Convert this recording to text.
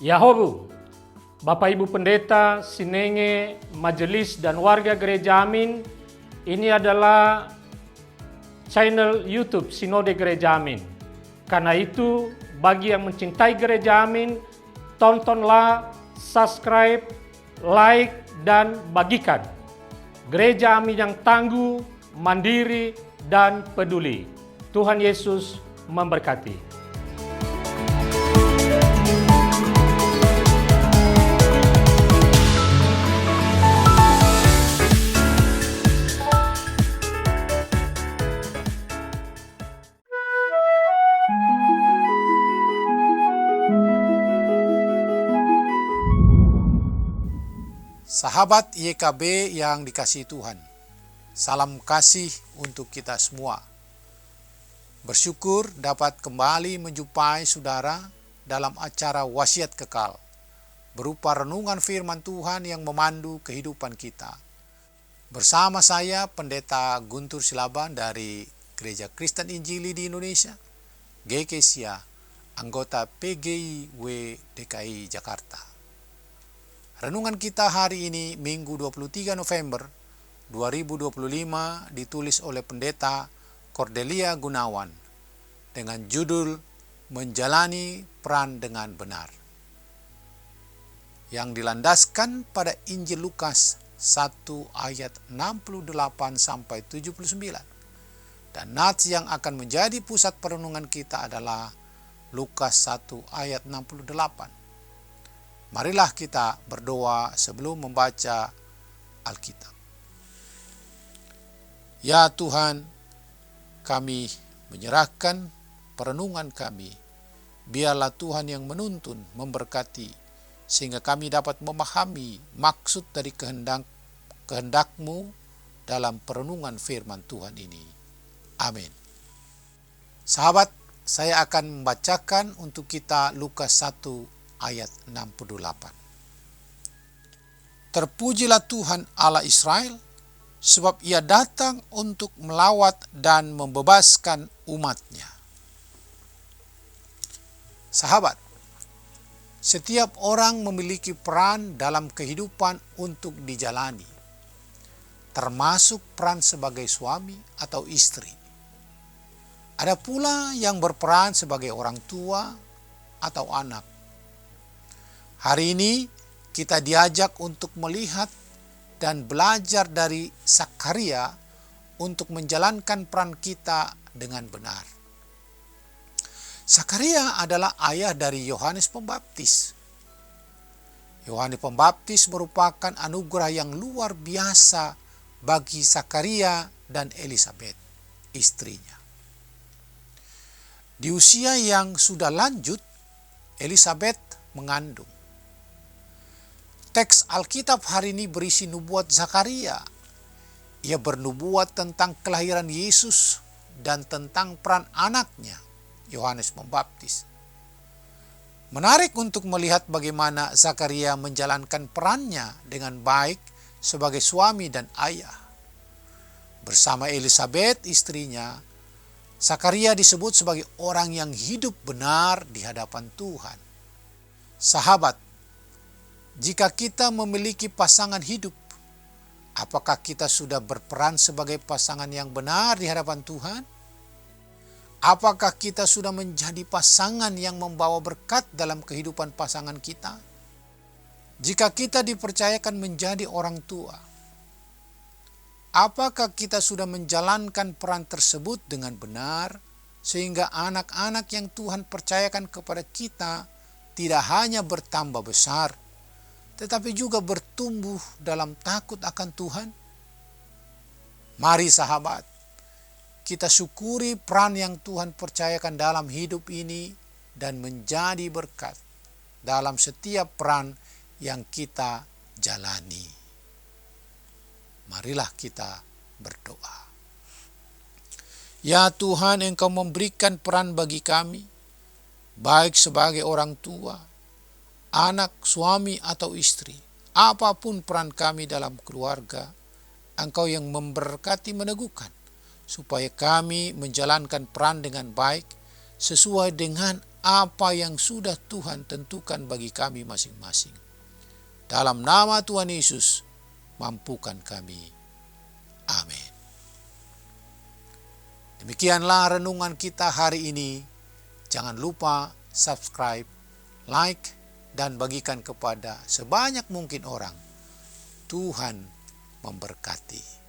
Yahobu, Bapak Ibu Pendeta, Sinenge, Majelis dan warga Gereja Amin, ini adalah channel YouTube Sinode Gereja Amin. Karena itu, bagi yang mencintai Gereja Amin, tontonlah, subscribe, like, dan bagikan. Gereja Amin yang tangguh, mandiri, dan peduli. Tuhan Yesus memberkati. Sahabat YKB yang dikasihi Tuhan, salam kasih untuk kita semua. Bersyukur dapat kembali menjumpai saudara dalam acara Wasiat Kekal, berupa renungan firman Tuhan yang memandu kehidupan kita. Bersama saya, Pendeta Guntur Silaban dari Gereja Kristen Injili di Indonesia, GKSIA, anggota PGIW DKI Jakarta. Renungan kita hari ini, Minggu 23 November 2025, ditulis oleh Pendeta Cordelia Gunawan dengan judul Menjalani Peran dengan Benar, yang dilandaskan pada Injil Lukas 1 ayat 68-79. Dan nats yang akan menjadi pusat perenungan kita adalah Lukas 1 ayat 68. Marilah kita berdoa sebelum membaca Alkitab. Ya Tuhan, kami menyerahkan perenungan kami. Biarlah Tuhan yang menuntun, memberkati, sehingga kami dapat memahami maksud dari kehendak-Mu dalam perenungan firman Tuhan ini. Amin. Sahabat, saya akan membacakan untuk kita Lukas 1 ayat 68. Terpujilah Tuhan Allah Israel, sebab Ia datang untuk melawat dan membebaskan umat-Nya. Sahabat, setiap orang memiliki peran dalam kehidupan untuk dijalani, termasuk peran sebagai suami atau istri. Ada pula yang berperan sebagai orang tua atau anak. Hari ini kita diajak untuk melihat dan belajar dari Zakaria untuk menjalankan peran kita dengan benar. Zakaria adalah ayah dari Yohanes Pembaptis. Yohanes Pembaptis merupakan anugerah yang luar biasa bagi Zakaria dan Elisabet, istrinya. Di usia yang sudah lanjut, Elisabet mengandung. Teks Alkitab hari ini berisi nubuat Zakaria. Ia bernubuat tentang kelahiran Yesus dan tentang peran anaknya, Yohanes Pembaptis. Menarik untuk melihat bagaimana Zakaria menjalankan perannya dengan baik sebagai suami dan ayah. Bersama Elisabet, istrinya, Zakaria disebut sebagai orang yang hidup benar di hadapan Tuhan. Sahabat, jika kita memiliki pasangan hidup, apakah kita sudah berperan sebagai pasangan yang benar di hadapan Tuhan? Apakah kita sudah menjadi pasangan yang membawa berkat dalam kehidupan pasangan kita? Jika kita dipercayakan menjadi orang tua, apakah kita sudah menjalankan peran tersebut dengan benar, sehingga anak-anak yang Tuhan percayakan kepada kita tidak hanya bertambah besar, tetapi juga bertumbuh dalam takut akan Tuhan? Mari sahabat, kita syukuri peran yang Tuhan percayakan dalam hidup ini dan menjadi berkat dalam setiap peran yang kita jalani. Marilah kita berdoa. Ya Tuhan, Engkau memberikan peran bagi kami, baik sebagai orang tua, anak, suami, atau istri. Apapun peran kami dalam keluarga, Engkau yang memberkati meneguhkan, supaya kami menjalankan peran dengan baik, sesuai dengan apa yang sudah Tuhan tentukan bagi kami masing-masing. Dalam nama Tuhan Yesus, mampukan kami. Amin. Demikianlah renungan kita hari ini. Jangan lupa subscribe, like, dan bagikan kepada sebanyak mungkin orang. Tuhan memberkati.